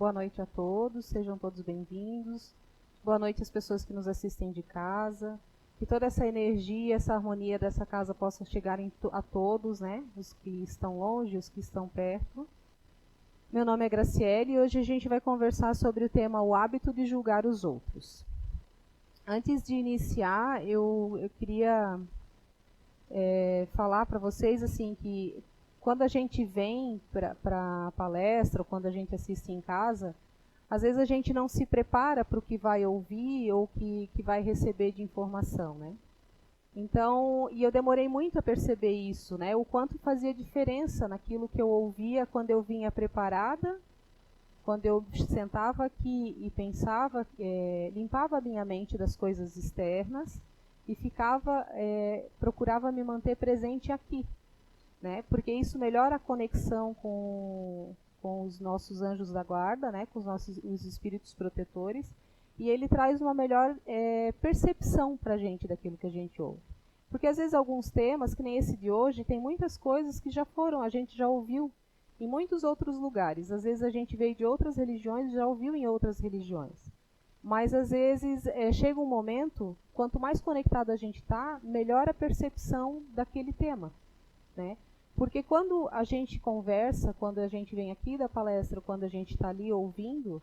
Boa noite a todos, sejam todos bem-vindos. Boa noite às pessoas que nos assistem de casa. Que toda essa energia, essa harmonia dessa casa possa chegar a todos, né? Os que estão longe, os que estão perto. Meu nome é Graciele e hoje a gente vai conversar sobre o tema o hábito de julgar os outros. Antes de iniciar, eu queria falar para vocês assim que quando a gente vem para a palestra ou quando a gente assiste em casa, às vezes a gente não se prepara para o que vai ouvir ou que vai receber de informação, né? Então, e eu demorei muito a perceber isso, né? O quanto fazia diferença naquilo que eu ouvia quando eu vinha preparada, quando eu sentava aqui e pensava, limpava a minha mente das coisas externas e procurava me manter presente aqui, né? Porque isso melhora a conexão com os nossos anjos da guarda, né? Com os espíritos protetores, e ele traz uma melhor percepção para a gente daquilo que a gente ouve. Porque às vezes alguns temas, que nem esse de hoje, tem muitas coisas que a gente já ouviu em muitos outros lugares. Às vezes a gente veio de outras religiões e já ouviu em outras religiões. Mas às vezes chega um momento, quanto mais conectado a gente está, melhor a percepção daquele tema, né? Porque quando a gente conversa, quando a gente vem aqui da palestra, quando a gente está ali ouvindo,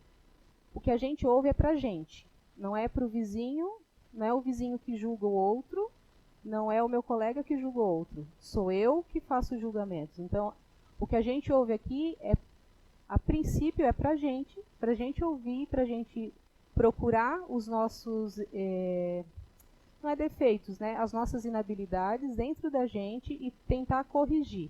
o que a gente ouve é para a gente. Não é para o vizinho, não é o vizinho que julga o outro, não é o meu colega que julga o outro. Sou eu que faço julgamentos. Então, o que a gente ouve aqui, a princípio, é para a gente ouvir, para a gente procurar os nossos... não é defeitos, né? As nossas inabilidades dentro da gente e tentar corrigir.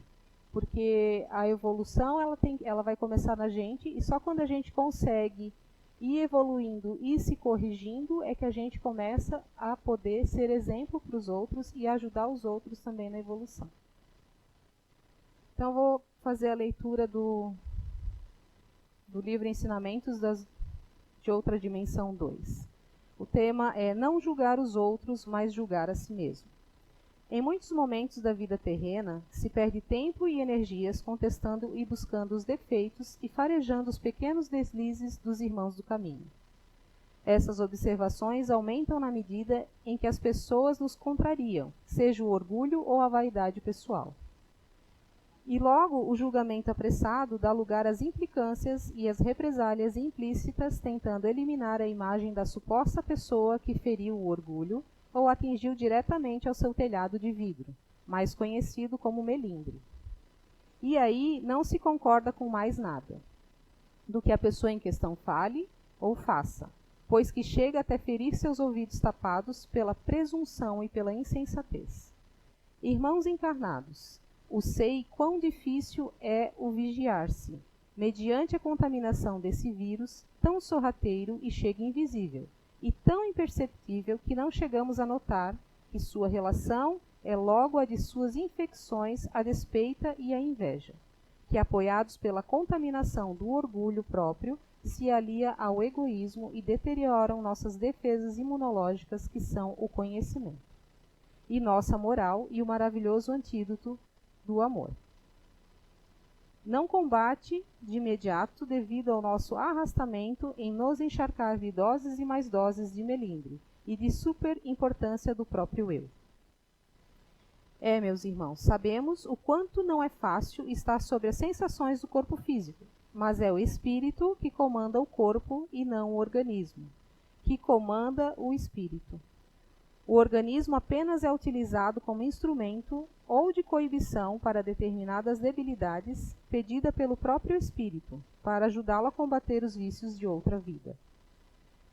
Porque a evolução ela vai começar na gente e só quando a gente consegue ir evoluindo e se corrigindo é que a gente começa a poder ser exemplo para os outros e ajudar os outros também na evolução. Então, vou fazer a leitura do livro Ensinamentos de Outra Dimensão 2. O tema é não julgar os outros, mas julgar a si mesmo. Em muitos momentos da vida terrena, se perde tempo e energias contestando e buscando os defeitos e farejando os pequenos deslizes dos irmãos do caminho. Essas observações aumentam na medida em que as pessoas nos contrariam, seja o orgulho ou a vaidade pessoal. E logo o julgamento apressado dá lugar às implicâncias e às represálias implícitas, tentando eliminar a imagem da suposta pessoa que feriu o orgulho ou atingiu diretamente ao seu telhado de vidro, mais conhecido como melindre. E aí não se concorda com mais nada do que a pessoa em questão fale ou faça, pois que chega até ferir seus ouvidos tapados pela presunção e pela insensatez. Irmãos encarnados, sei quão difícil é o vigiar-se, mediante a contaminação desse vírus, tão sorrateiro e chega invisível, e tão imperceptível que não chegamos a notar que sua relação é logo a de suas infecções, a despeita e a inveja, que apoiados pela contaminação do orgulho próprio, se alia ao egoísmo e deterioram nossas defesas imunológicas, que são o conhecimento, e nossa moral e o maravilhoso antídoto do amor. Não combate de imediato devido ao nosso arrastamento em nos encharcar de doses e mais doses de melindre e de superimportância do próprio eu. Meus irmãos, sabemos o quanto não é fácil estar sobre as sensações do corpo físico, mas é o espírito que comanda o corpo e não o organismo, que comanda o espírito. O organismo apenas é utilizado como instrumento ou de coibição para determinadas debilidades, pedida pelo próprio espírito, para ajudá-lo a combater os vícios de outra vida.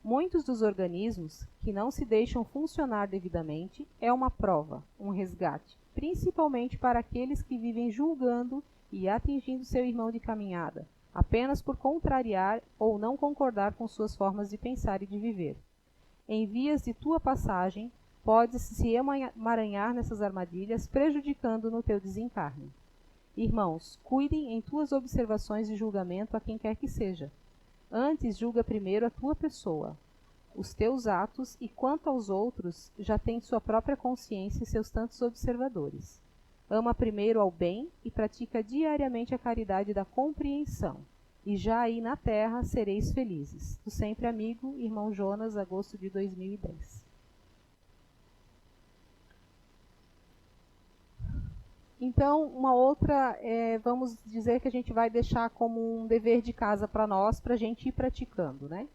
Muitos dos organismos que não se deixam funcionar devidamente é uma prova, um resgate, principalmente para aqueles que vivem julgando e atingindo seu irmão de caminhada, apenas por contrariar ou não concordar com suas formas de pensar e de viver. Em vias de tua passagem, podes se emaranhar nessas armadilhas, prejudicando no teu desencarne. Irmãos, cuidem em tuas observações e julgamento a quem quer que seja. Antes julga primeiro a tua pessoa, os teus atos, e quanto aos outros, já tem sua própria consciência e seus tantos observadores. Ama primeiro ao bem e pratica diariamente a caridade da compreensão. e já aí na terra sereis felizes. Do sempre amigo, irmão Jonas, agosto de 2010. Então, uma outra, vamos dizer que a gente vai deixar como um dever de casa para nós, para a gente ir praticando, né?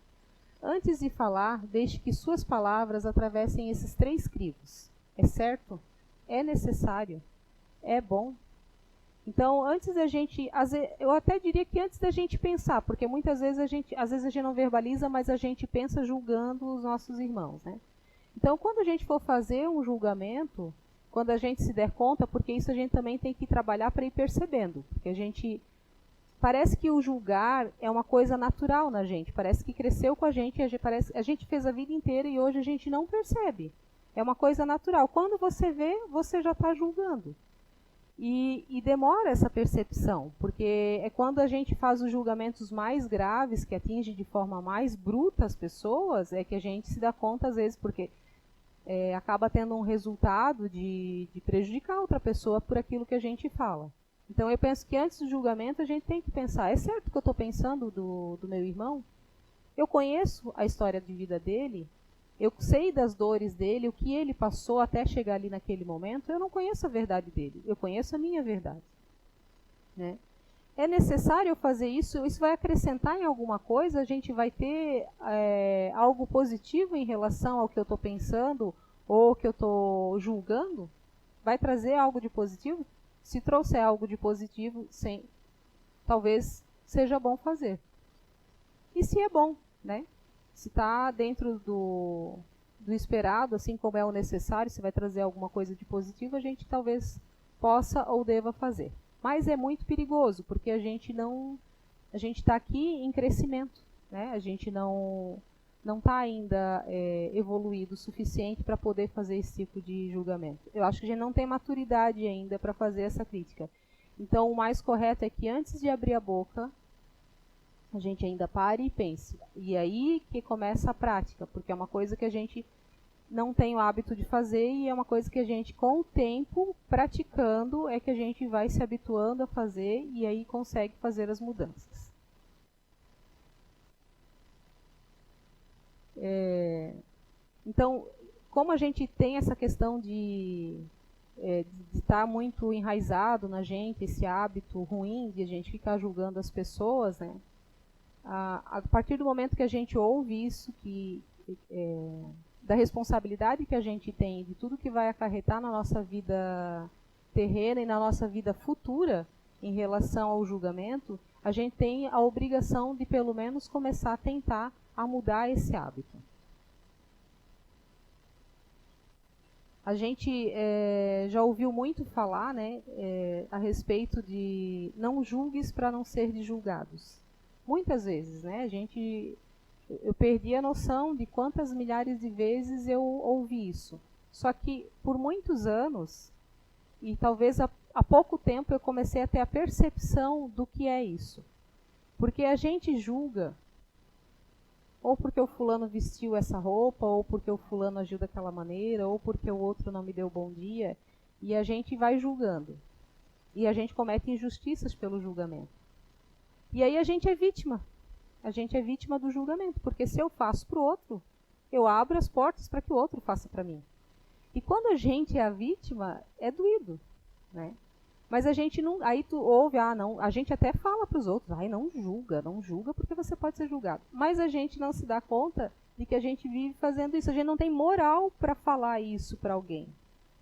Antes de falar, deixe que suas palavras atravessem esses 3 crivos. É certo? É necessário? É bom? Então, antes da gente, eu até diria que antes da gente pensar, porque muitas vezes às vezes a gente não verbaliza, mas a gente pensa julgando os nossos irmãos, né? Então, quando a gente for fazer um julgamento, quando a gente se der conta, porque isso a gente também tem que trabalhar para ir percebendo, porque parece que o julgar é uma coisa natural na gente, parece que cresceu com a gente fez a vida inteira e hoje a gente não percebe. É uma coisa natural. Quando você vê, você já está julgando. E demora essa percepção, porque é quando a gente faz os julgamentos mais graves, que atinge de forma mais bruta as pessoas, é que a gente se dá conta, às vezes, porque acaba tendo um resultado de prejudicar outra pessoa por aquilo que a gente fala. Então eu penso que antes do julgamento a gente tem que pensar, é certo o que eu estou pensando do meu irmão? Eu conheço a história de vida dele? Eu sei das dores dele, o que ele passou até chegar ali naquele momento? Eu não conheço a verdade dele, eu conheço a minha verdade, né? É necessário eu fazer isso? Isso vai acrescentar em alguma coisa? A gente vai ter algo positivo em relação ao que eu estou pensando ou que eu estou julgando? Vai trazer algo de positivo? Se trouxer algo de positivo, talvez seja bom fazer. E se é bom, né? Se está dentro do esperado, assim como é o necessário, se vai trazer alguma coisa de positivo, a gente talvez possa ou deva fazer. Mas é muito perigoso, porque a gente está aqui em crescimento, né? A gente não está ainda evoluído o suficiente para poder fazer esse tipo de julgamento. Eu acho que a gente não tem maturidade ainda para fazer essa crítica. Então, o mais correto é que antes de abrir a boca, a gente ainda pare e pense. E aí que começa a prática, porque é uma coisa que a gente não tem o hábito de fazer e é uma coisa que a gente, com o tempo, praticando, é que a gente vai se habituando a fazer e aí consegue fazer as mudanças. Então, como a gente tem essa questão de estar muito enraizado na gente, esse hábito ruim de a gente ficar julgando as pessoas, né? A partir do momento que a gente ouve isso, da responsabilidade que a gente tem, de tudo que vai acarretar na nossa vida terrena e na nossa vida futura em relação ao julgamento, a gente tem a obrigação de pelo menos começar a tentar a mudar esse hábito. A gente já ouviu muito falar, né, a respeito de não julgues para não ser de julgados. Muitas vezes, né, eu perdi a noção de quantas milhares de vezes eu ouvi isso. Só que por muitos anos, e talvez há pouco tempo, eu comecei a ter a percepção do que é isso. Porque a gente julga, ou porque o fulano vestiu essa roupa, ou porque o fulano agiu daquela maneira, ou porque o outro não me deu bom dia, e a gente vai julgando. E a gente comete injustiças pelo julgamento. E aí a gente é vítima. A gente é vítima do julgamento, porque se eu faço para o outro, eu abro as portas para que o outro faça para mim. E quando a gente é a vítima, é doído, né? Mas a gente não... Aí tu ouve, não, a gente até fala para os outros, não julga porque você pode ser julgado. Mas a gente não se dá conta de que a gente vive fazendo isso. A gente não tem moral para falar isso para alguém,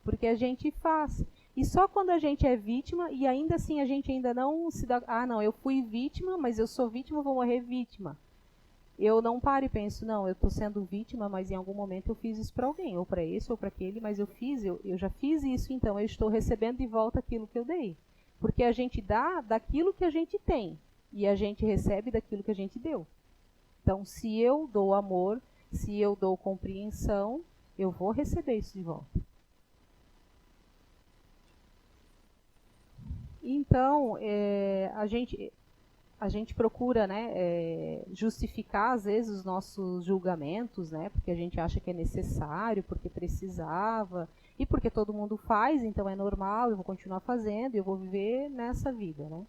porque a gente faz. E só quando a gente é vítima, e ainda assim a gente ainda não se dá... não, eu fui vítima, mas eu sou vítima, eu vou morrer vítima. Eu não paro e penso, não, eu estou sendo vítima, mas em algum momento eu fiz isso para alguém, ou para esse, ou para aquele, mas eu já fiz isso, então eu estou recebendo de volta aquilo que eu dei. Porque a gente dá daquilo que a gente tem, e a gente recebe daquilo que a gente deu. Então, se eu dou amor, se eu dou compreensão, eu vou receber isso de volta. Então, a gente procura, né, justificar, às vezes, os nossos julgamentos, né, porque a gente acha que é necessário, porque precisava, e porque todo mundo faz, então é normal, eu vou continuar fazendo, eu vou viver nessa vida, né.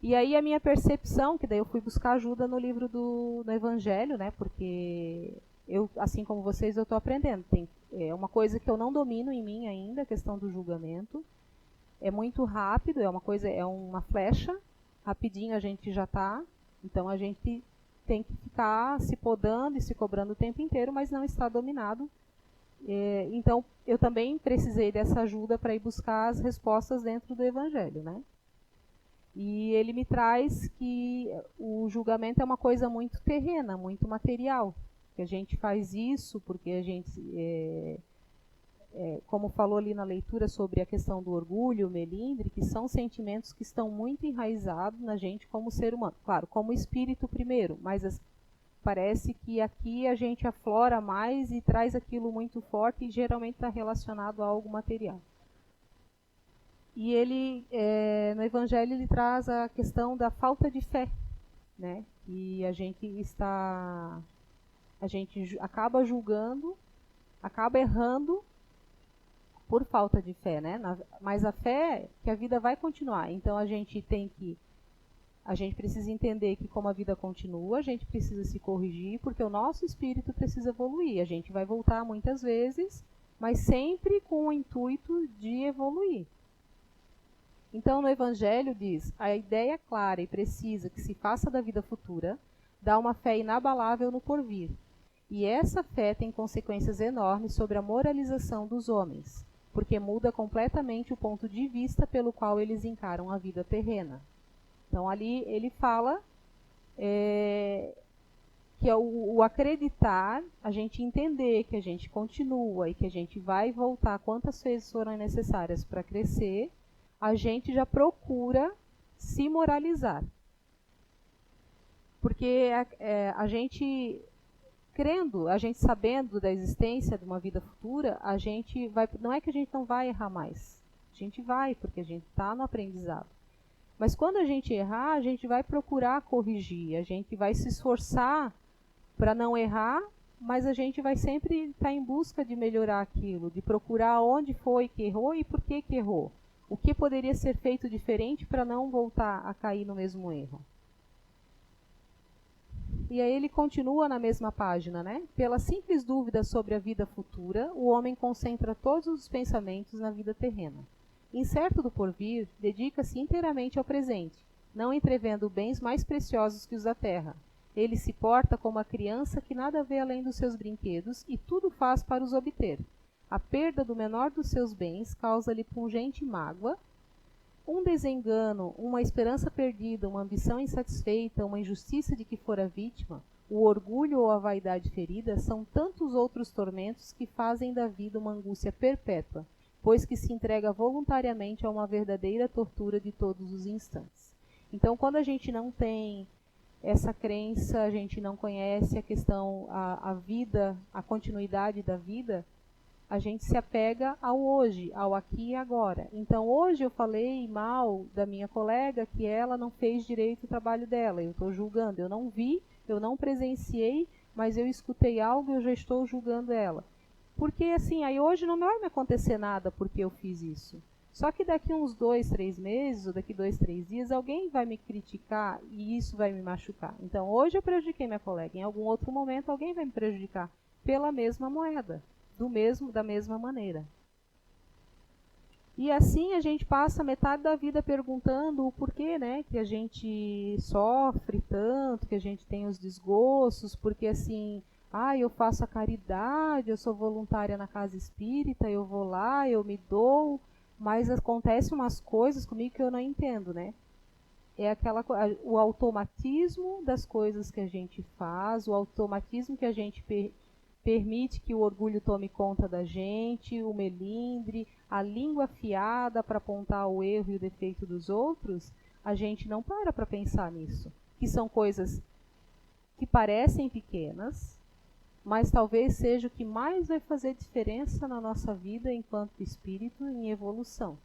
E aí a minha percepção, que daí eu fui buscar ajuda no livro no Evangelho, né? Porque eu, assim como vocês, eu estou aprendendo. É uma coisa que eu não domino em mim ainda, a questão do julgamento. É muito rápido, é uma flecha, rapidinho a gente já está. Então a gente tem que ficar se podando e se cobrando o tempo inteiro, mas não está dominado. Então eu também precisei dessa ajuda para ir buscar as respostas dentro do Evangelho, né? E ele me traz que o julgamento é uma coisa muito terrena, muito material. Que a gente faz isso porque a gente, como falou ali na leitura sobre a questão do orgulho, o melindre, que são sentimentos que estão muito enraizados na gente como ser humano. Claro, como espírito primeiro, mas parece que aqui a gente aflora mais e traz aquilo muito forte e geralmente está relacionado a algo material. E ele, no Evangelho, ele traz a questão da falta de fé, né? E a gente acaba julgando, acaba errando por falta de fé, né? Mas a fé é que a vida vai continuar. Então a gente precisa entender que como a vida continua, a gente precisa se corrigir, porque o nosso espírito precisa evoluir. A gente vai voltar muitas vezes, mas sempre com o intuito de evoluir. Então, no Evangelho diz, a ideia clara e precisa que se faça da vida futura dá uma fé inabalável no porvir. E essa fé tem consequências enormes sobre a moralização dos homens, porque muda completamente o ponto de vista pelo qual eles encaram a vida terrena. Então, ali ele fala que é o acreditar, a gente entender que a gente continua e que a gente vai voltar quantas vezes forem necessárias para crescer, a gente já procura se moralizar. Porque a gente crendo, a gente sabendo da existência de uma vida futura, a gente vai, não é que a gente não vai errar mais. A gente vai, porque a gente está no aprendizado. Mas quando a gente errar, a gente vai procurar corrigir, a gente vai se esforçar para não errar, mas a gente vai sempre estar em busca de melhorar aquilo, de procurar onde foi que errou e por que errou. O que poderia ser feito diferente para não voltar a cair no mesmo erro. E aí ele continua na mesma página, né? Pela simples dúvida sobre a vida futura, o homem concentra todos os pensamentos na vida terrena. Incerto do porvir, dedica-se inteiramente ao presente, não entrevendo bens mais preciosos que os da terra. Ele se porta como a criança que nada vê além dos seus brinquedos e tudo faz para os obter. A perda do menor dos seus bens causa-lhe pungente mágoa. Um desengano, uma esperança perdida, uma ambição insatisfeita, uma injustiça de que fora vítima, o orgulho ou a vaidade ferida são tantos outros tormentos que fazem da vida uma angústia perpétua, pois que se entrega voluntariamente a uma verdadeira tortura de todos os instantes. Então, quando a gente não tem essa crença, a gente não conhece a questão, a vida, a continuidade da vida, a gente se apega ao hoje, ao aqui e agora. Então, hoje eu falei mal da minha colega que ela não fez direito o trabalho dela. Eu estou julgando. Eu não vi, eu não presenciei, mas eu escutei algo e eu já estou julgando ela. Porque, assim, aí hoje não vai me acontecer nada porque eu fiz isso. Só que daqui uns 2, 3 meses, ou daqui 2, 3 dias, alguém vai me criticar e isso vai me machucar. Então, hoje eu prejudiquei minha colega. Em algum outro momento, alguém vai me prejudicar pela mesma moeda. Da mesma maneira. E assim a gente passa metade da vida perguntando o porquê, né, que a gente sofre tanto, que a gente tem os desgostos, porque assim, eu faço a caridade, eu sou voluntária na casa espírita, eu vou lá, eu me dou, mas acontecem umas coisas comigo que eu não entendo, né? É o automatismo das coisas que a gente faz, o automatismo que a gente permite que o orgulho tome conta da gente, o melindre, a língua afiada para apontar o erro e o defeito dos outros, a gente não para pensar nisso. Que são coisas que parecem pequenas, mas talvez seja o que mais vai fazer diferença na nossa vida enquanto espírito em evolução.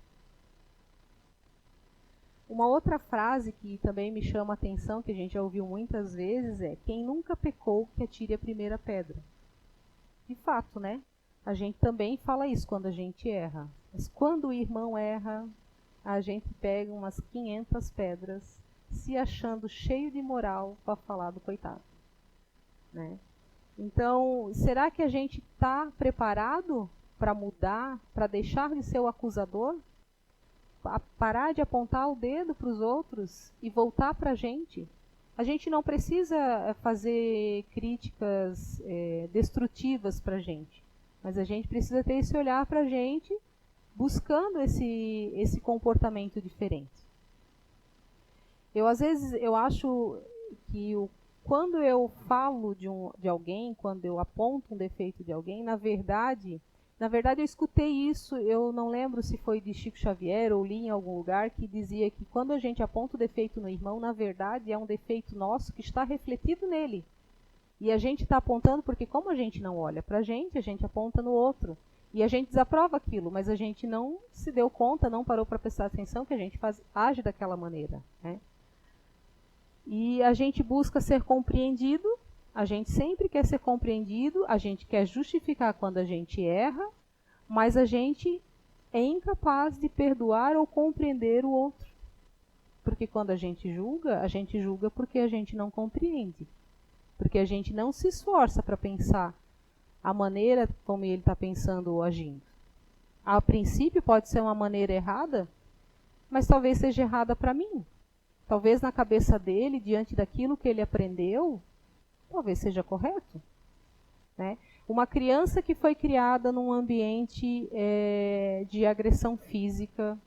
Uma outra frase que também me chama a atenção, que a gente já ouviu muitas vezes, é: quem nunca pecou, que atire a primeira pedra. De fato, né? A gente também fala isso quando a gente erra. Mas quando o irmão erra, a gente pega umas 500 pedras se achando cheio de moral para falar do coitado, né? Então, será que a gente está preparado para mudar, para deixar de ser o acusador, parar de apontar o dedo para os outros e voltar para a gente? A gente não precisa fazer críticas destrutivas para a gente, mas a gente precisa ter esse olhar para a gente, buscando esse comportamento diferente. Às vezes, eu acho que quando eu falo de alguém, quando eu aponto um defeito de alguém, na verdade eu escutei isso, eu não lembro se foi de Chico Xavier ou li em algum lugar, que dizia que quando a gente aponta o defeito no irmão, na verdade é um defeito nosso que está refletido nele. E a gente está apontando porque como a gente não olha para a gente aponta no outro. E a gente desaprova aquilo, mas a gente não se deu conta, não parou para prestar atenção que a gente age daquela maneira, né? E a gente busca ser compreendido, a gente sempre quer ser compreendido, a gente quer justificar quando a gente erra, mas a gente é incapaz de perdoar ou compreender o outro. Porque quando a gente julga porque a gente não compreende. Porque a gente não se esforça para pensar a maneira como ele está pensando ou agindo. A princípio pode ser uma maneira errada, mas talvez seja errada para mim. Talvez na cabeça dele, diante daquilo que ele aprendeu, talvez seja correto, né? Uma criança que foi criada num ambiente de agressão física,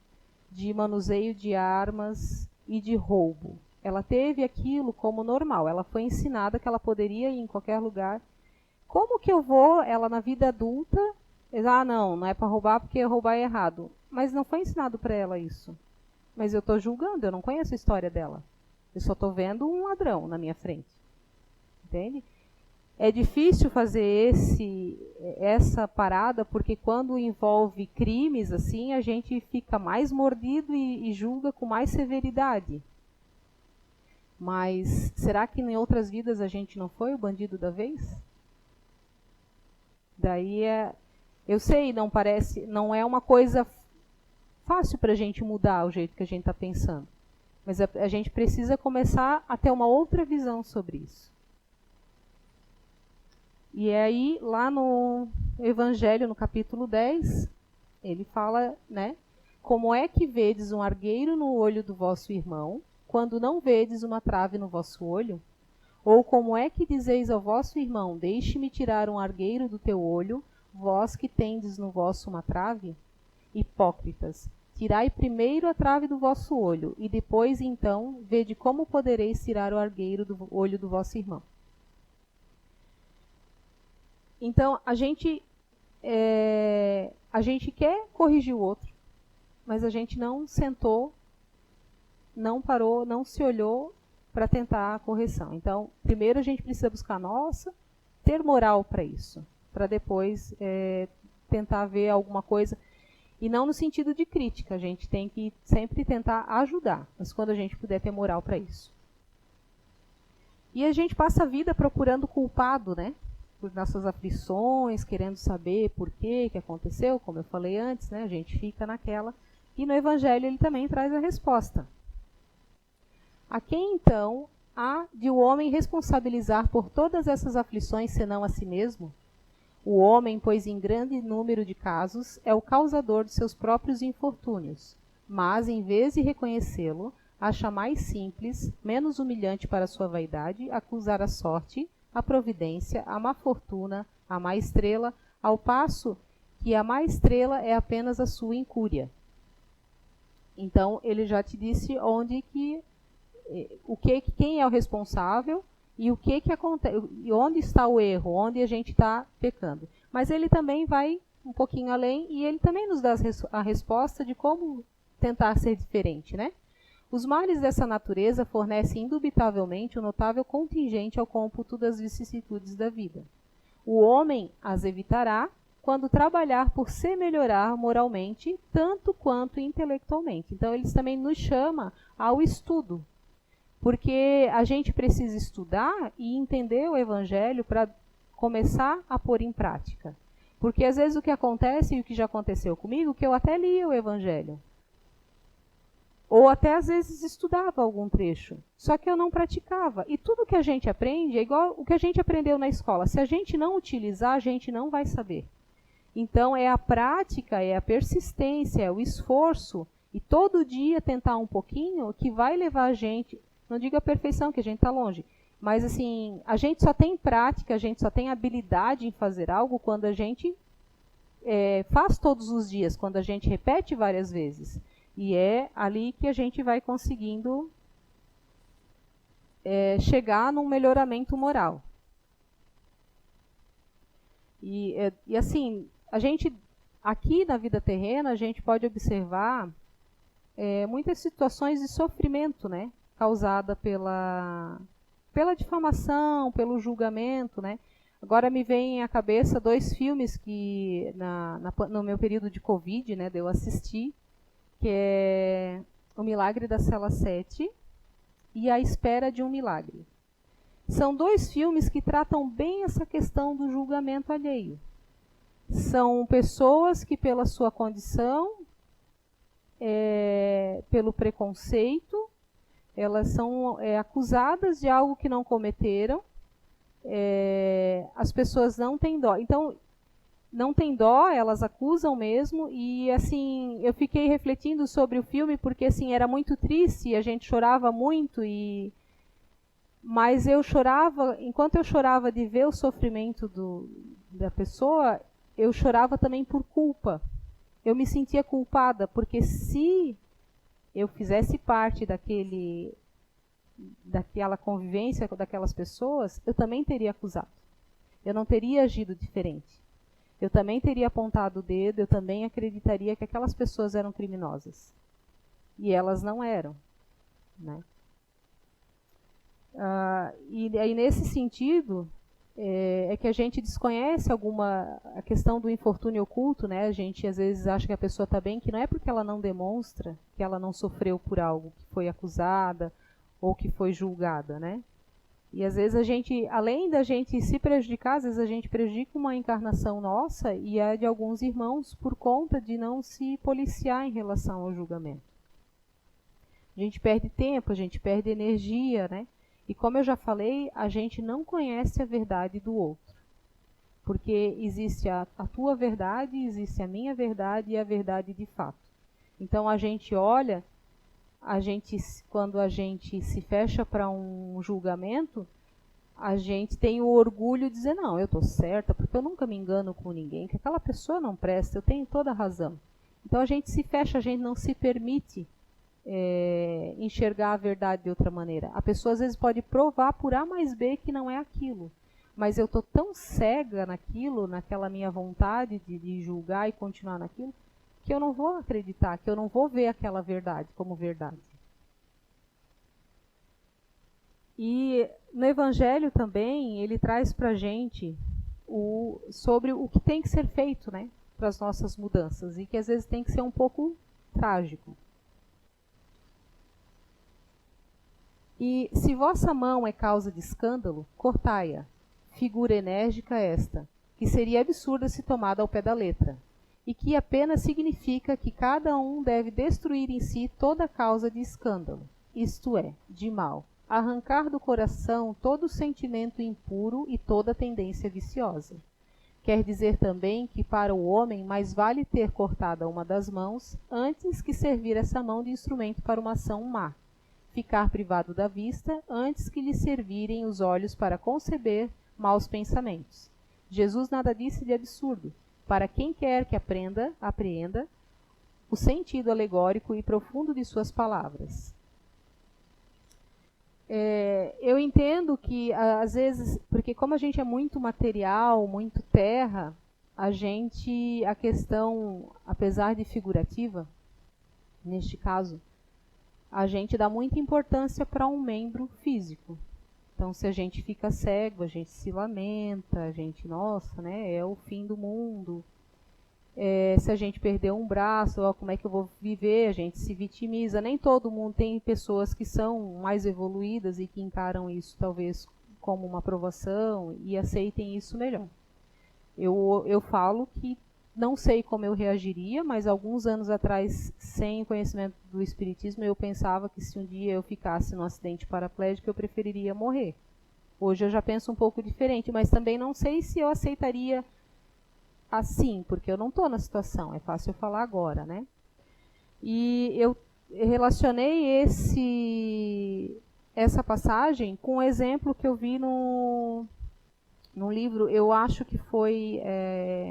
de manuseio de armas e de roubo. Ela teve aquilo como normal, ela foi ensinada que ela poderia ir em qualquer lugar. Como que eu vou, ela na vida adulta, não é para roubar porque roubar é errado. Mas não foi ensinado para ela isso. Mas eu estou julgando, eu não conheço a história dela. Eu só estou vendo um ladrão na minha frente. Entende? É difícil fazer essa parada, porque quando envolve crimes, assim, a gente fica mais mordido e julga com mais severidade. Mas será que em outras vidas a gente não foi o bandido da vez? Daí eu sei, não é uma coisa fácil para a gente mudar o jeito que a gente está pensando. Mas a gente precisa começar a ter uma outra visão sobre isso. E aí, lá no Evangelho, no capítulo 10, ele fala, né? Como é que vedes um argueiro no olho do vosso irmão, quando não vedes uma trave no vosso olho? Ou como é que dizeis ao vosso irmão, deixe-me tirar um argueiro do teu olho, vós que tendes no vosso uma trave? Hipócritas, tirai primeiro a trave do vosso olho, e depois, então, vede como podereis tirar o argueiro do olho do vosso irmão. Então, a gente quer corrigir o outro, mas a gente não sentou, não parou, não se olhou para tentar a correção. Então, primeiro a gente precisa buscar ter moral para isso, para depois tentar ver alguma coisa. E não no sentido de crítica, a gente tem que sempre tentar ajudar, mas quando a gente puder ter moral para isso. E a gente passa a vida procurando culpado, né? Por nossas aflições, querendo saber por que aconteceu, como eu falei antes, né? A gente fica naquela. E no Evangelho ele também traz a resposta. A quem, então, há de o homem responsabilizar por todas essas aflições, senão a si mesmo? O homem, pois em grande número de casos, é o causador de seus próprios infortúnios, mas, em vez de reconhecê-lo, acha mais simples, menos humilhante para sua vaidade, acusar a sorte, a providência, a má fortuna, a má estrela, ao passo que a má estrela é apenas a sua incúria. Então, ele já te disse quem é o responsável, e o que acontece, onde está o erro, onde a gente está pecando. Mas ele também vai um pouquinho além e ele também nos dá a resposta de como tentar ser diferente, né? Os males dessa natureza fornecem indubitavelmente um notável contingente ao cômputo das vicissitudes da vida. O homem as evitará quando trabalhar por se melhorar moralmente, tanto quanto intelectualmente. Então, eles também nos chamam ao estudo. Porque a gente precisa estudar e entender o Evangelho para começar a pôr em prática. Porque às vezes o que acontece, e o que já aconteceu comigo, que eu até li o Evangelho. Ou até às vezes estudava algum trecho, só que eu não praticava. E tudo que a gente aprende é igual o que a gente aprendeu na escola. Se a gente não utilizar, a gente não vai saber. Então é a prática, é a persistência, é o esforço, e todo dia tentar um pouquinho que vai levar a gente, não digo a perfeição, que a gente está longe, mas assim, a gente só tem prática, a gente só tem habilidade em fazer algo quando a gente faz todos os dias, quando a gente repete várias vezes. E é ali que a gente vai conseguindo chegar num melhoramento moral. E assim, a gente, aqui na vida terrena, a gente pode observar muitas situações de sofrimento, né? Causada pela difamação, pelo julgamento, né? Agora me vem à cabeça 2 filmes que no meu período de Covid, né, eu assisti, que é O Milagre da Cela 7 e A Espera de um Milagre. São 2 filmes que tratam bem essa questão do julgamento alheio. São pessoas que, pela sua condição, pelo preconceito, elas são acusadas de algo que não cometeram. As pessoas não têm dó. Então, não tem dó, elas acusam mesmo, e assim, eu fiquei refletindo sobre o filme, porque assim, era muito triste, a gente chorava muito, mas eu chorava, enquanto eu chorava de ver o sofrimento da pessoa, eu chorava também por culpa. Eu me sentia culpada, porque se eu fizesse parte daquela convivência daquelas pessoas, eu também teria acusado. Eu não teria agido diferente. Eu também teria apontado o dedo, eu também acreditaria que aquelas pessoas eram criminosas. E elas não eram, né? E aí, nesse sentido, é que a gente desconhece a questão do infortúnio oculto, né? A gente às vezes acha que a pessoa está bem, que não é porque ela não demonstra que ela não sofreu por algo, que foi acusada ou que foi julgada, né? E às vezes a gente, além da gente se prejudicar, às vezes a gente prejudica uma encarnação nossa e a de alguns irmãos por conta de não se policiar em relação ao julgamento. A gente perde tempo, a gente perde energia, né? E como eu já falei, a gente não conhece a verdade do outro. Porque existe a tua verdade, existe a minha verdade e a verdade de fato. Então a gente olha, quando a gente se fecha para um julgamento, a gente tem o orgulho de dizer, não, eu estou certa, porque eu nunca me engano com ninguém, que aquela pessoa não presta, eu tenho toda a razão. Então a gente se fecha, a gente não se permite enxergar a verdade de outra maneira. A pessoa às vezes pode provar por A mais B que não é aquilo, mas eu estou tão cega naquilo, naquela minha vontade de julgar e continuar naquilo, que eu não vou acreditar, que eu não vou ver aquela verdade como verdade. E no Evangelho também, ele traz para a gente sobre o que tem que ser feito, né, para as nossas mudanças, e que às vezes tem que ser um pouco trágico. E se vossa mão é causa de escândalo, cortai-a. Figura enérgica esta, que seria absurda se tomada ao pé da letra, e que apenas significa que cada um deve destruir em si toda causa de escândalo, isto é, de mal, arrancar do coração todo sentimento impuro e toda tendência viciosa. Quer dizer também que para o homem mais vale ter cortada uma das mãos antes que servir essa mão de instrumento para uma ação má, ficar privado da vista antes que lhe servirem os olhos para conceber maus pensamentos. Jesus nada disse de absurdo. Para quem quer que apreenda o sentido alegórico e profundo de suas palavras. Eu entendo que, às vezes, porque como a gente é muito material, muito terra, a questão, apesar de figurativa, neste caso, a gente dá muita importância para um membro físico. Então, se a gente fica cego, a gente se lamenta, a gente, nossa, né, é o fim do mundo. Se a gente perder um braço, ó, como é que eu vou viver? A gente se vitimiza. Nem todo mundo, tem pessoas que são mais evoluídas e que encaram isso talvez como uma provação e aceitem isso melhor. Eu falo que não sei como eu reagiria, mas alguns anos atrás, sem o conhecimento do espiritismo, eu pensava que se um dia eu ficasse num acidente paraplégico, eu preferiria morrer. Hoje eu já penso um pouco diferente, mas também não sei se eu aceitaria assim, porque eu não estou na situação, é fácil eu falar agora, né? E eu relacionei essa passagem com um exemplo que eu vi num livro, eu acho que foi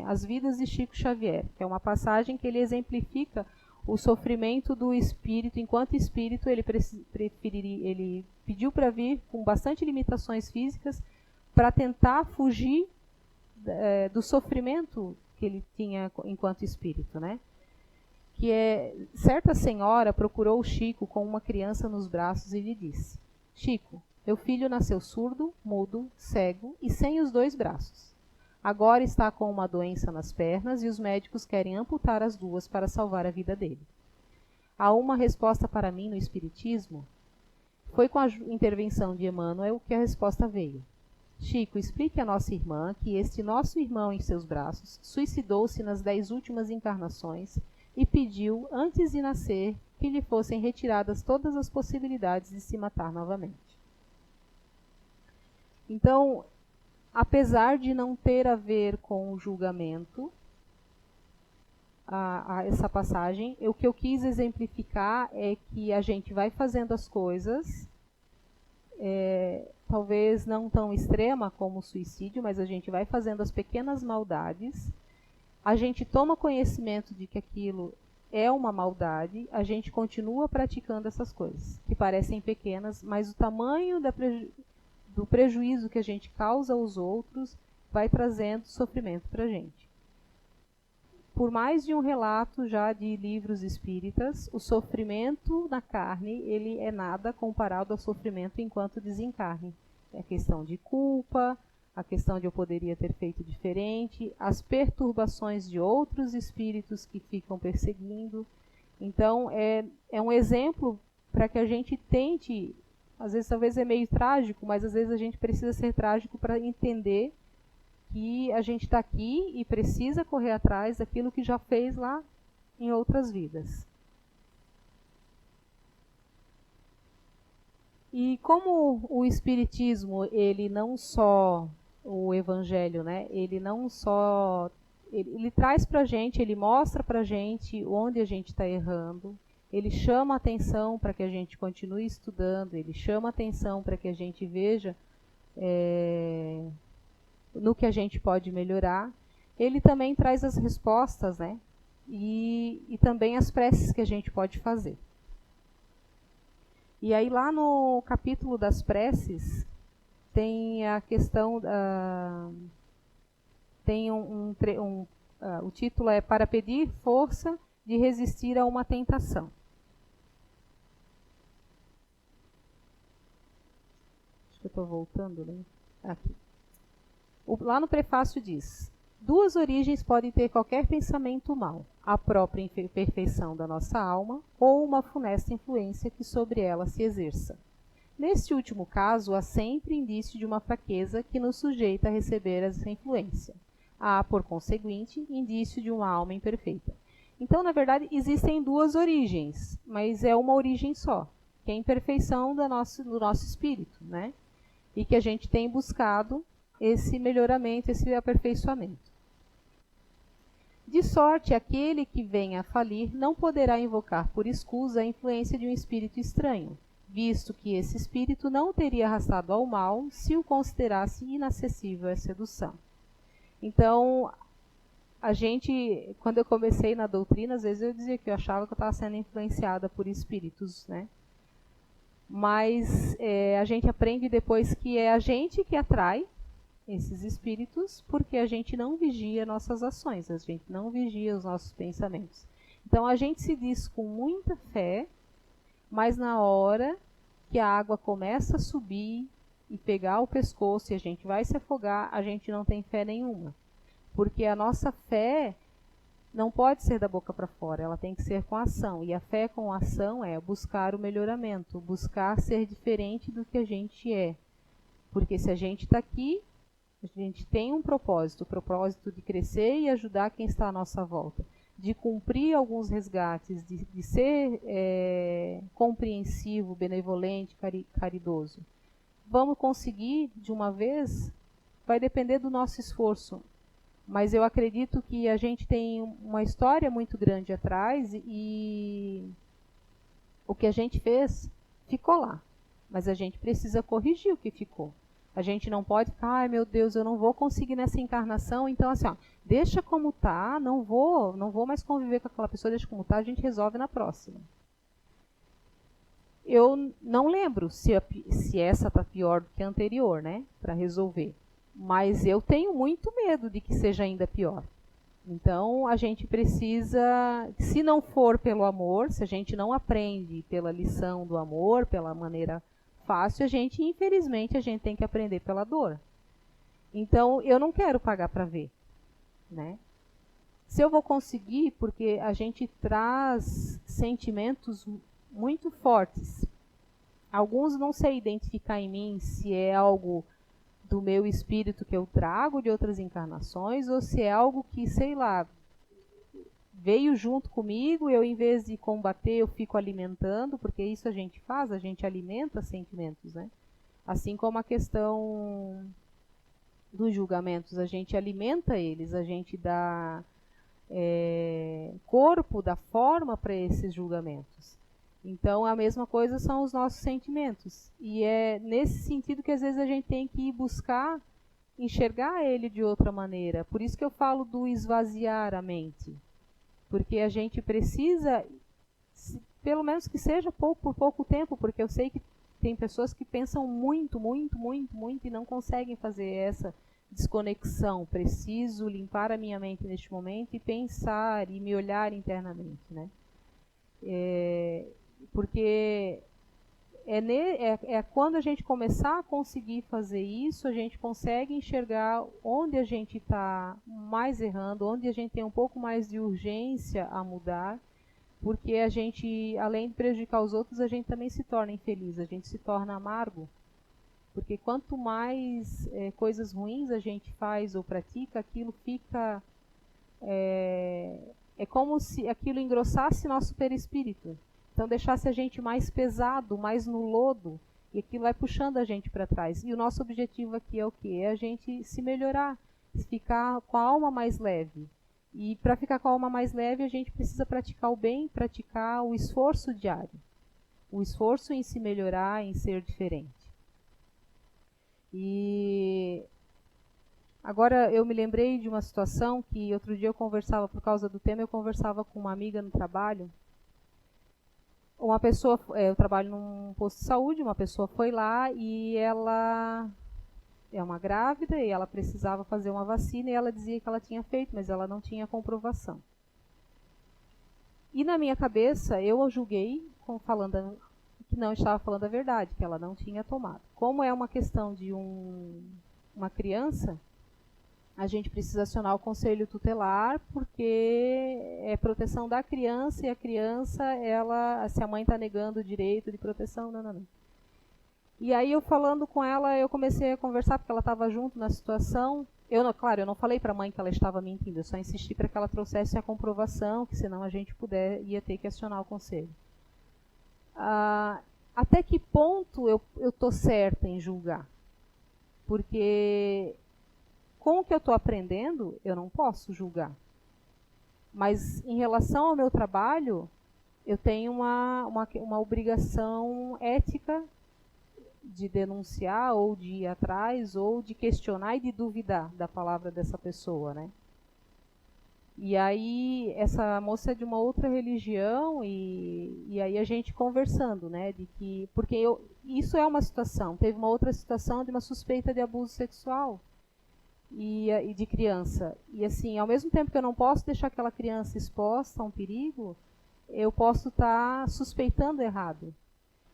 As Vidas de Chico Xavier, que é uma passagem que ele exemplifica o sofrimento do espírito. Enquanto espírito, ele pediu para vir com bastante limitações físicas para tentar fugir do sofrimento que ele tinha enquanto espírito, né? Que certa senhora procurou o Chico com uma criança nos braços e lhe disse: Chico, meu filho nasceu surdo, mudo, cego e sem os 2 braços. Agora está com uma doença nas pernas e os médicos querem amputar as 2 para salvar a vida dele. Há uma resposta para mim no Espiritismo? Foi com a intervenção de Emmanuel que a resposta veio. Chico, explique à nossa irmã que este nosso irmão em seus braços suicidou-se nas 10 últimas encarnações e pediu, antes de nascer, que lhe fossem retiradas todas as possibilidades de se matar novamente. Então, apesar de não ter a ver com o julgamento, essa passagem, o que eu quis exemplificar é que a gente vai fazendo as coisas, talvez não tão extrema como o suicídio, mas a gente vai fazendo as pequenas maldades, a gente toma conhecimento de que aquilo é uma maldade, a gente continua praticando essas coisas, que parecem pequenas, mas o tamanho do prejuízo que a gente causa aos outros vai trazendo sofrimento para a gente. Por mais de um relato já de livros espíritas, o sofrimento na carne ele é nada comparado ao sofrimento enquanto desencarne. É a questão de culpa, a questão de eu poderia ter feito diferente, as perturbações de outros espíritos que ficam perseguindo. Então, é um exemplo para que a gente tente, às vezes talvez é meio trágico, mas às vezes a gente precisa ser trágico para entender que a gente está aqui e precisa correr atrás daquilo que já fez lá em outras vidas. E como o Espiritismo, ele não só, o Evangelho, né, ele não só, ele traz para a gente, ele mostra para a gente onde a gente está errando, ele chama a atenção para que a gente continue estudando, ele chama a atenção para que a gente veja no que a gente pode melhorar. Ele também traz as respostas, né, e também as preces que a gente pode fazer. E aí lá no capítulo das preces, tem a questão, tem o título é Para Pedir Força de Resistir a uma Tentação. Acho que eu estou voltando, né? Aqui. Lá no prefácio diz: 2 origens podem ter qualquer pensamento mau, a própria imperfeição da nossa alma ou uma funesta influência que sobre ela se exerça. Neste último caso, há sempre indício de uma fraqueza que nos sujeita a receber essa influência. Há, por conseguinte, indício de uma alma imperfeita. Então, na verdade, existem 2 origens, mas é uma origem só, que é a imperfeição do nosso espírito, né? E que a gente tem buscado esse melhoramento, esse aperfeiçoamento. De sorte, aquele que venha a falir não poderá invocar por escusa a influência de um espírito estranho, visto que esse espírito não o teria arrastado ao mal se o considerasse inacessível à sedução. Então, a gente, quando eu comecei na doutrina, às vezes eu dizia que eu achava que eu estava sendo influenciada por espíritos, né? Mas a gente aprende depois que é a gente que atrai esses espíritos, porque a gente não vigia nossas ações, a gente não vigia os nossos pensamentos. Então a gente se diz com muita fé, mas na hora que a água começa a subir e pegar o pescoço e a gente vai se afogar, a gente não tem fé nenhuma. Porque a nossa fé não pode ser da boca para fora, ela tem que ser com ação. E a fé com ação é buscar o melhoramento, buscar ser diferente do que a gente é. Porque se a gente está aqui, A gente tem um propósito, o propósito de crescer e ajudar quem está à nossa volta, de cumprir alguns resgates, de ser compreensivo, benevolente, caridoso. Vamos conseguir de uma vez? Vai depender do nosso esforço. Mas eu acredito que a gente tem uma história muito grande atrás e o que a gente fez ficou lá. Mas a gente precisa corrigir o que ficou. A gente não pode ficar, ai meu Deus, eu não vou conseguir nessa encarnação, então assim, ó, deixa como tá, não vou mais conviver com aquela pessoa, deixa como tá, a gente resolve na próxima. Eu não lembro se essa tá pior do que a anterior, né, para resolver. Mas eu tenho muito medo de que seja ainda pior. Então a gente precisa, se não for pelo amor, se a gente não aprende pela lição do amor, pela maneira fácil, infelizmente, a gente tem que aprender pela dor. Então, eu não quero pagar para ver, né? Se eu vou conseguir, porque a gente traz sentimentos muito fortes. Alguns não sei identificar em mim se é algo do meu espírito que eu trago de outras encarnações, ou se é algo que, sei lá, veio junto comigo, eu em vez de combater, eu fico alimentando, porque isso a gente faz, a gente alimenta sentimentos, né? Assim como a questão dos julgamentos, a gente alimenta eles, a gente dá corpo, dá forma para esses julgamentos. Então, a mesma coisa são os nossos sentimentos. E é nesse sentido que às vezes a gente tem que ir buscar enxergar ele de outra maneira. Por isso que eu falo do esvaziar a mente. Porque a gente precisa, pelo menos que seja por pouco tempo, porque eu sei que tem pessoas que pensam muito e não conseguem fazer essa desconexão. Preciso limpar a minha mente neste momento e pensar e me olhar internamente, né? Porque quando a gente começar a conseguir fazer isso, a gente consegue enxergar onde a gente está mais errando, onde a gente tem um pouco mais de urgência a mudar, porque a gente, além de prejudicar os outros, a gente também se torna infeliz, a gente se torna amargo. Porque quanto mais coisas ruins a gente faz ou pratica, aquilo fica... É como se aquilo engrossasse nosso perispírito. Então deixasse a gente mais pesado, mais no lodo, e aquilo vai puxando a gente para trás. E o nosso objetivo aqui é o quê? É a gente se melhorar, ficar com a alma mais leve. E para ficar com a alma mais leve, a gente precisa praticar o bem, praticar o esforço diário. O esforço em se melhorar, em ser diferente. E agora eu me lembrei de uma situação que outro dia eu conversava, por causa do tema, eu conversava com uma amiga no trabalho. Uma pessoa, eu trabalho num posto de saúde, uma pessoa foi lá e ela é uma grávida e ela precisava fazer uma vacina e ela dizia que ela tinha feito, mas ela não tinha comprovação. E na minha cabeça eu a julguei falando que não estava falando a verdade, que ela não tinha tomado. Como é uma questão de uma criança, a gente precisa acionar o conselho tutelar, porque é proteção da criança, e a criança, se a mãe está negando o direito de proteção, não. E aí eu falando com ela, eu comecei a conversar, porque ela estava junto na situação. Claro, eu não falei para a mãe que ela estava mentindo, eu só insisti para que ela trouxesse a comprovação, que senão a gente ia ter que acionar o conselho. Até que ponto eu estou certa em julgar? Porque com o que eu estou aprendendo, eu não posso julgar. Mas em relação ao meu trabalho, eu tenho uma obrigação ética de denunciar, ou de ir atrás, ou de questionar e de duvidar da palavra dessa pessoa, né? E aí, essa moça é de uma outra religião, e aí a gente conversando, né? Porque isso é uma situação. Teve uma outra situação de uma suspeita de abuso sexual. E de criança. E assim, ao mesmo tempo que eu não posso deixar aquela criança exposta a um perigo, eu posso estar suspeitando errado.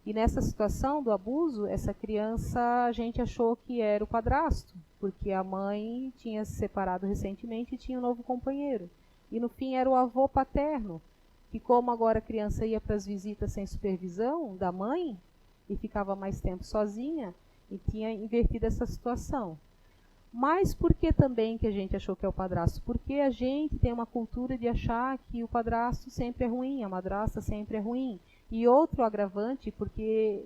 E nessa situação do abuso, essa criança, a gente achou que era o padrasto, porque a mãe tinha se separado recentemente e tinha um novo companheiro. E no fim era o avô paterno, que como agora a criança ia para as visitas sem supervisão da mãe, e ficava mais tempo sozinha, e tinha invertido essa situação. Mas por que também que a gente achou que é o padrasto? Porque a gente tem uma cultura de achar que o padrasto sempre é ruim, a madrasta sempre é ruim. E outro agravante, porque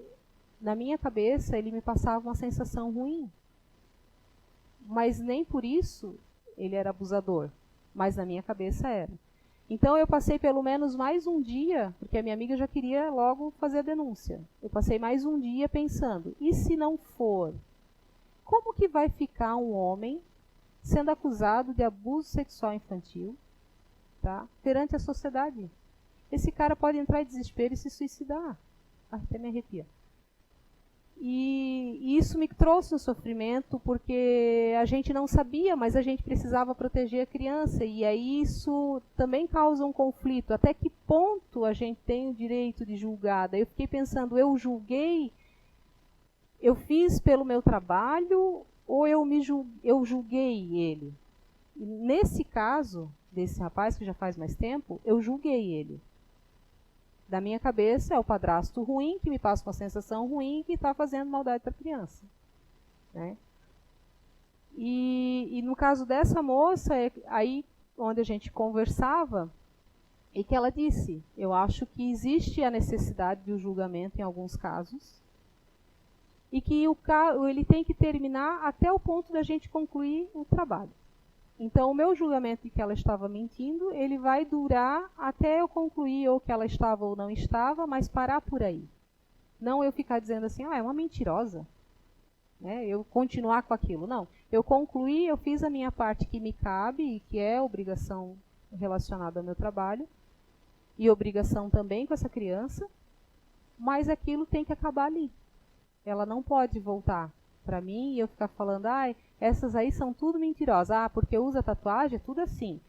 na minha cabeça ele me passava uma sensação ruim. Mas nem por isso ele era abusador, mas na minha cabeça era. Então eu passei pelo menos mais um dia, porque a minha amiga já queria logo fazer a denúncia. Eu passei mais um dia pensando, e se não for? Como que vai ficar um homem sendo acusado de abuso sexual infantil, tá, perante a sociedade? Esse cara pode entrar em desespero e se suicidar. Até me arrepia. E isso me trouxe um sofrimento, porque a gente não sabia, mas a gente precisava proteger a criança. E aí isso também causa um conflito. Até que ponto a gente tem o direito de julgar? Daí eu fiquei pensando, eu julguei, eu fiz pelo meu trabalho ou eu julguei ele? E nesse caso, desse rapaz que já faz mais tempo, eu julguei ele. Da minha cabeça, é o padrasto ruim, que me passa uma sensação ruim e que está fazendo maldade para a criança. Né? E no caso dessa moça, aí onde a gente conversava, e que ela disse, eu acho que existe a necessidade de um julgamento em alguns casos, e que ele tem que terminar até o ponto da gente concluir o trabalho. Então, o meu julgamento de que ela estava mentindo, ele vai durar até eu concluir ou que ela estava ou não estava, mas parar por aí. Não eu ficar dizendo assim, é uma mentirosa, né? Eu continuar com aquilo. Não, eu concluí, eu fiz a minha parte que me cabe e que é obrigação relacionada ao meu trabalho e obrigação também com essa criança, mas aquilo tem que acabar ali. Ela não pode voltar para mim e eu ficar falando, essas aí são tudo mentirosas. Porque usa tatuagem, é tudo assim.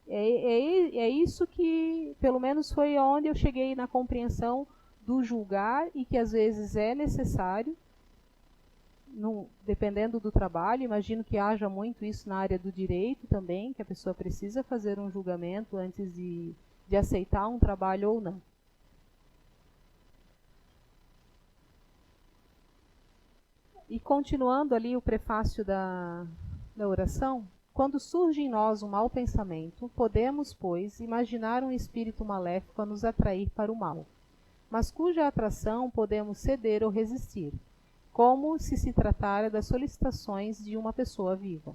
É isso que, pelo menos, foi onde eu cheguei na compreensão do julgar e que às vezes é necessário, dependendo do trabalho. Imagino que haja muito isso na área do direito também, que a pessoa precisa fazer um julgamento antes de aceitar um trabalho ou não. E continuando ali o prefácio da oração, quando surge em nós um mau pensamento, podemos, pois, imaginar um espírito maléfico a nos atrair para o mal, mas cuja atração podemos ceder ou resistir, como se tratara das solicitações de uma pessoa viva.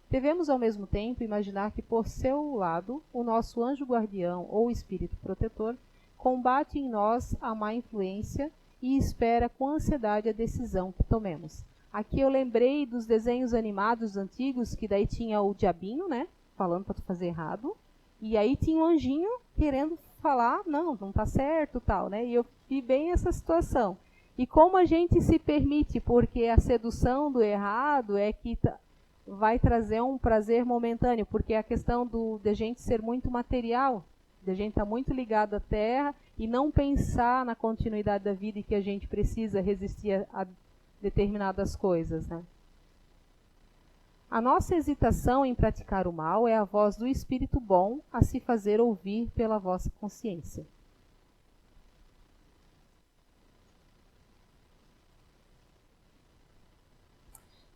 Devemos, ao mesmo tempo, imaginar que, por seu lado, o nosso anjo guardião ou espírito protetor combate em nós a má influência e espera com ansiedade a decisão que tomemos. Aqui eu lembrei dos desenhos animados antigos, que daí tinha o diabinho, né, falando para tu fazer errado, e aí tinha o anjinho querendo falar, não tá certo, tal, né, e eu vi bem essa situação. E como a gente se permite, porque a sedução do errado é que vai trazer um prazer momentâneo, porque a questão de a gente ser muito material, de a gente estar muito ligado à Terra e não pensar na continuidade da vida e que a gente precisa resistir a determinadas coisas, né? A nossa hesitação em praticar o mal é a voz do Espírito bom a se fazer ouvir pela vossa consciência.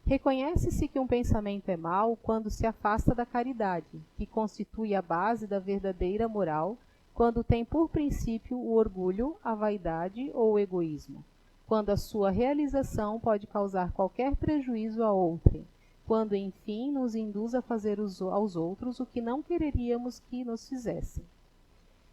Reconhece-se que um pensamento é mau quando se afasta da caridade, que constitui a base da verdadeira moral, quando tem por princípio o orgulho, a vaidade ou o egoísmo, quando a sua realização pode causar qualquer prejuízo a outrem, quando, enfim, nos induz a fazer aos outros o que não quereríamos que nos fizessem.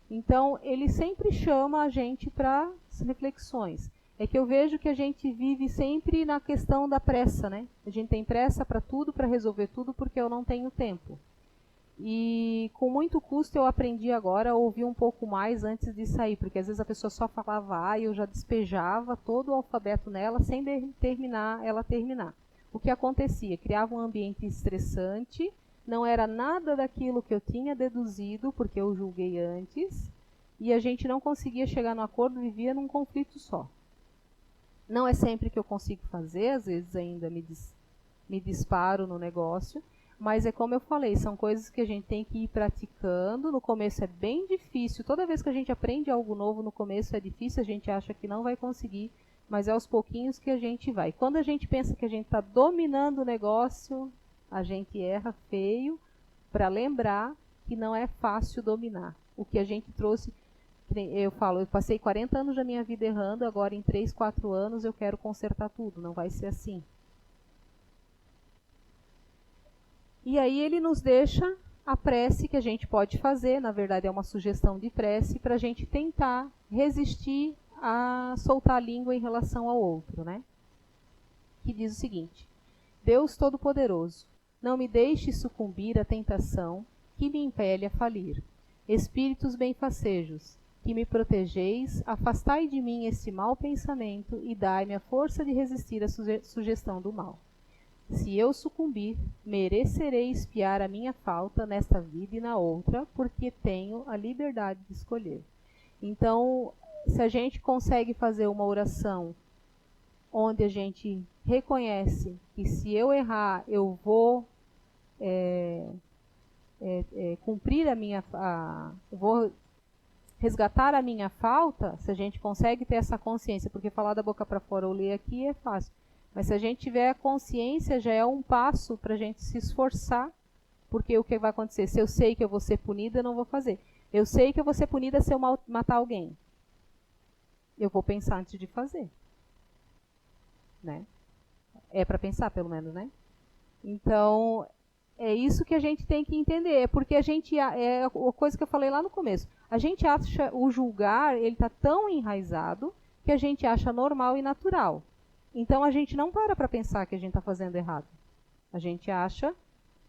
Então, ele sempre chama a gente para as reflexões. É que eu vejo que a gente vive sempre na questão da pressa, né? A gente tem pressa para tudo, para resolver tudo, porque eu não tenho tempo. E com muito custo eu aprendi agora a ouvir um pouco mais antes de sair, porque às vezes a pessoa só falava e eu já despejava todo o alfabeto nela sem ela terminar. O que acontecia? Criava um ambiente estressante, não era nada daquilo que eu tinha deduzido, porque eu julguei antes, e a gente não conseguia chegar no acordo, vivia num conflito só. Não é sempre que eu consigo fazer, às vezes ainda me disparo no negócio, mas é como eu falei, são coisas que a gente tem que ir praticando. No começo é bem difícil, toda vez que a gente aprende algo novo, no começo é difícil, a gente acha que não vai conseguir, mas é aos pouquinhos que a gente vai. Quando a gente pensa que a gente está dominando o negócio, A gente erra feio para lembrar que não é fácil dominar. O que a gente trouxe, eu falo, eu passei 40 anos da minha vida errando, agora em 3, 4 anos eu quero consertar tudo. Não vai ser assim. E aí ele nos deixa a prece que a gente pode fazer, na verdade é uma sugestão de prece, para a gente tentar resistir a soltar a língua em relação ao outro, né? Que diz o seguinte: Deus Todo-Poderoso, não me deixe sucumbir à tentação que me impele a falir. Espíritos benfacejos, que me protegeis, afastai de mim este mau pensamento e dai-me a força de resistir à sugestão do mal. Se eu sucumbir, merecerei expiar a minha falta nesta vida e na outra, porque tenho a liberdade de escolher. Então, se a gente consegue fazer uma oração onde a gente reconhece que se eu errar, eu vou cumprir vou resgatar a minha falta, se a gente consegue ter essa consciência, porque falar da boca para fora ou ler aqui é fácil. Mas se a gente tiver a consciência, já é um passo para a gente se esforçar, porque o que vai acontecer? Se eu sei que eu vou ser punida, eu não vou fazer. Eu sei que eu vou ser punida se eu matar alguém. Eu vou pensar antes de fazer. Né? É para pensar, pelo menos, né? Então, é isso que a gente tem que entender. É porque a gente, é a coisa que eu falei lá no começo, a gente acha o julgar, ele está tão enraizado, que a gente acha normal e natural. Então, a gente não para pensar que a gente está fazendo errado. A gente acha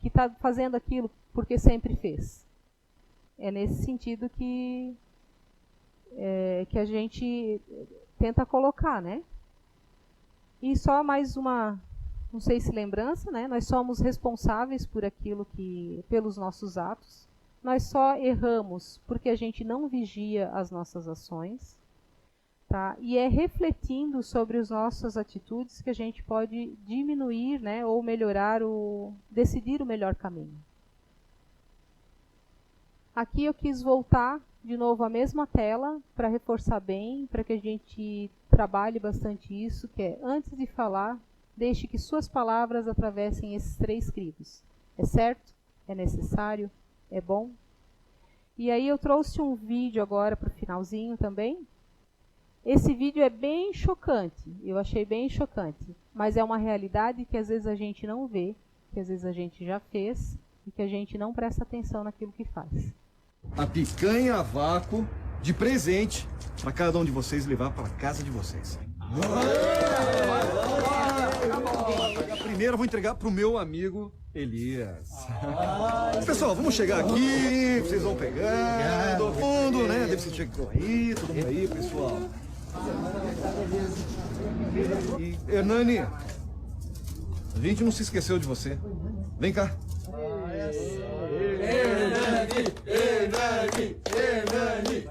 que está fazendo aquilo porque sempre fez. É nesse sentido que a gente tenta colocar, né? E só mais uma, não sei se lembrança, né? Nós somos responsáveis por aquilo pelos nossos atos. Nós só erramos porque a gente não vigia as nossas ações. Tá? E é refletindo sobre as nossas atitudes que a gente pode diminuir, né, ou melhorar, decidir o melhor caminho. Aqui eu quis voltar de novo à mesma tela para reforçar bem, para que a gente trabalhe bastante isso, que é, antes de falar, deixe que suas palavras atravessem esses 3 crivos. É certo? É necessário? É bom? E aí eu trouxe um vídeo agora para o finalzinho também. Esse vídeo é bem chocante, eu achei bem chocante, mas é uma realidade que às vezes a gente não vê, que às vezes a gente já fez e que a gente não presta atenção naquilo que faz. A picanha a vácuo de presente para cada um de vocês levar para casa de vocês. Primeiro eu vou entregar para o meu amigo Elias. Pessoal, vamos chegar aqui, vocês vão pegar, todo mundo, né? Deve ser chegou aí, todo mundo aí, pessoal. E Hernani, a gente não se esqueceu de você. Vem cá. Hernani.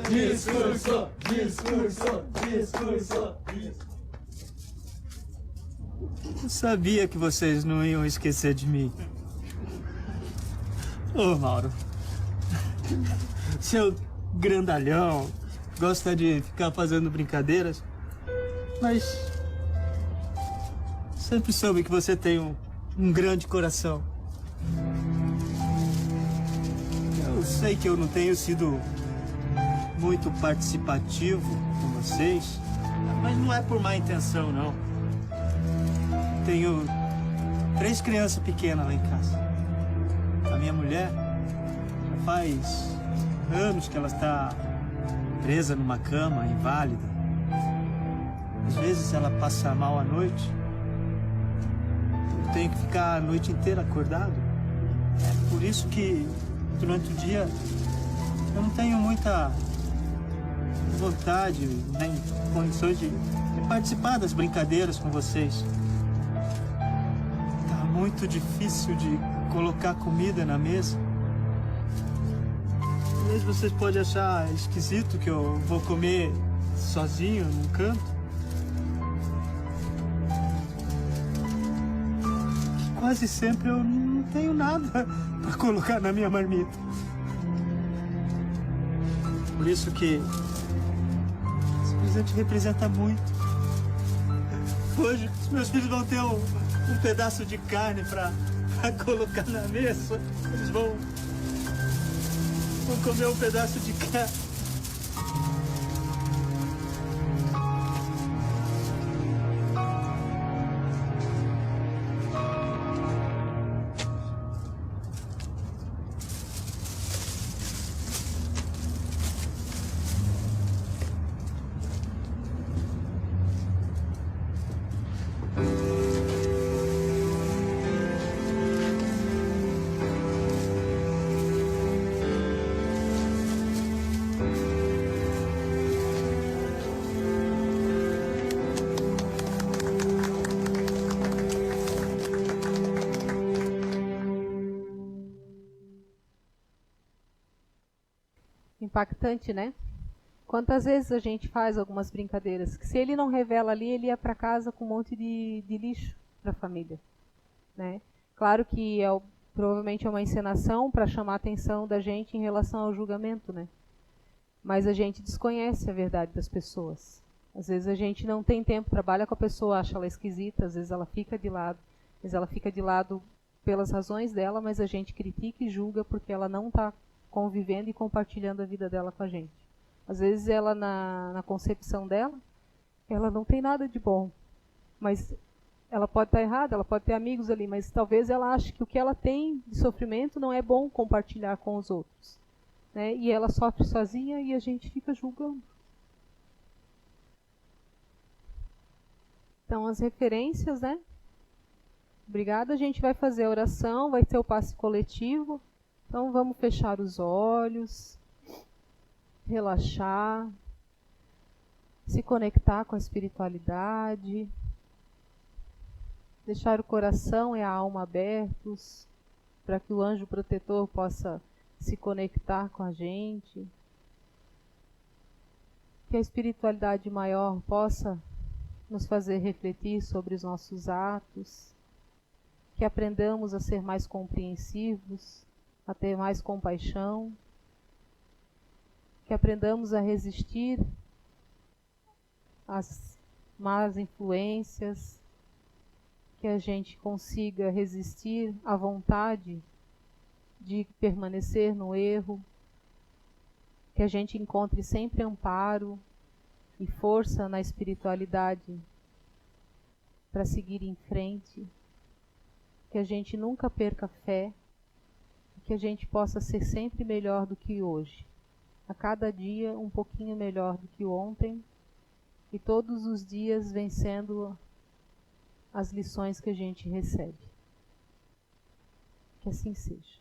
Discurso. Eu sabia que vocês não iam esquecer de mim. Ô, Mauro. Seu grandalhão, gosta de ficar fazendo brincadeiras, mas sempre soube que você tem um grande coração. Eu sei que eu não tenho sido muito participativo com vocês, mas não é por má intenção, não. Tenho 3 crianças pequenas lá em casa. A minha mulher já faz anos que ela está presa numa cama, inválida. Às vezes ela passa mal à noite. Eu tenho que ficar a noite inteira acordado. É por isso que durante o dia eu não tenho muita vontade nem condições de participar das brincadeiras com vocês. Tá muito difícil de colocar comida na mesa. Às vezes vocês podem achar esquisito que eu vou comer sozinho num canto. Quase sempre eu não tenho nada para colocar na minha marmita. Por isso que esse presente representa muito. Hoje os meus filhos vão ter um um pedaço de carne para colocar na mesa. Eles vão comer um pedaço de carne. Impactante, né? Quantas vezes a gente faz algumas brincadeiras que se ele não revela ali, ele ia para casa com um monte de lixo para a família, né? Claro que provavelmente é uma encenação para chamar a atenção da gente em relação ao julgamento, né? Mas a gente desconhece a verdade das pessoas. Às vezes a gente não tem tempo, trabalha com a pessoa, acha ela esquisita, às vezes ela fica de lado, mas ela fica de lado pelas razões dela, mas a gente critica e julga porque ela não está convivendo e compartilhando a vida dela com a gente. Às vezes ela, na concepção dela, ela não tem nada de bom, mas ela pode estar errada, ela pode ter amigos ali, mas talvez ela ache que o que ela tem de sofrimento não é bom compartilhar com os outros, né? E ela sofre sozinha e a gente fica julgando. Então as referências, né? Obrigada, a gente vai fazer a oração, vai ter o passe coletivo. Então vamos fechar os olhos, relaxar, se conectar com a espiritualidade, deixar o coração e a alma abertos para que o anjo protetor possa se conectar com a gente, que a espiritualidade maior possa nos fazer refletir sobre os nossos atos, que aprendamos a ser mais compreensivos, a ter mais compaixão, que aprendamos a resistir às más influências, que a gente consiga resistir à vontade de permanecer no erro, que a gente encontre sempre amparo e força na espiritualidade para seguir em frente, que a gente nunca perca a fé, que a gente possa ser sempre melhor do que hoje, a cada dia um pouquinho melhor do que ontem, e todos os dias vencendo as lições que a gente recebe. Que assim seja.